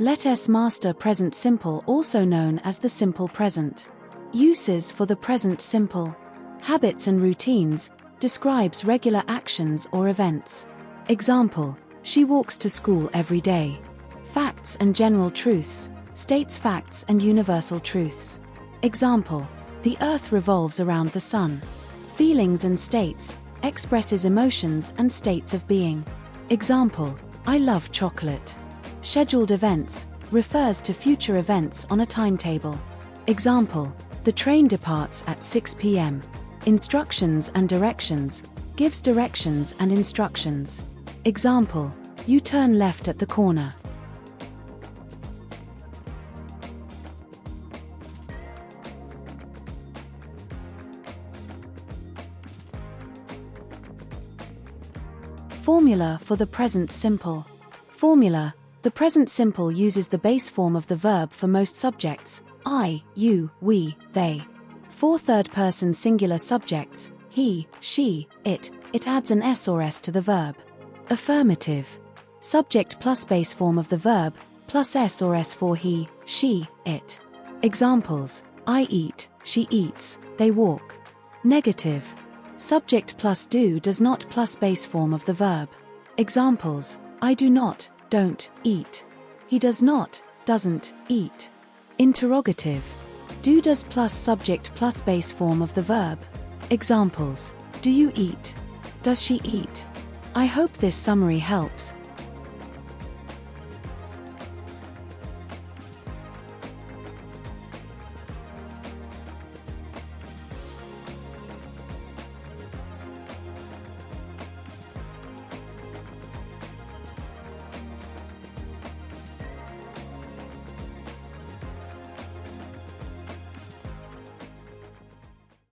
Let S master present simple, also known as the simple present. Uses for the present simple. Habits and routines, describes regular actions or events. Example, she walks to school every day. Facts and general truths, states facts and universal truths. Example, the earth revolves around the sun. Feelings and states, expresses emotions and states of being. Example, I love chocolate. Scheduled events, refers to future events on a timetable. Example, the train departs at 6 p.m. Instructions and directions, gives directions and instructions. Example, you turn left at the corner. Formula for the present simple. Formula. The present simple uses the base form of the verb for most subjects, I, you, we, they. For third-person singular subjects, he, she, it adds an s or s to the verb. Affirmative. Subject plus base form of the verb, plus s or s for he, she, it. Examples, I eat, she eats, they walk. Negative. Subject plus do does not plus base form of the verb. Examples, I do not, don't, eat. He does not, doesn't, eat. Interrogative. Do does plus subject plus base form of the verb. Examples, do you eat? Does she eat? I hope this summary helps.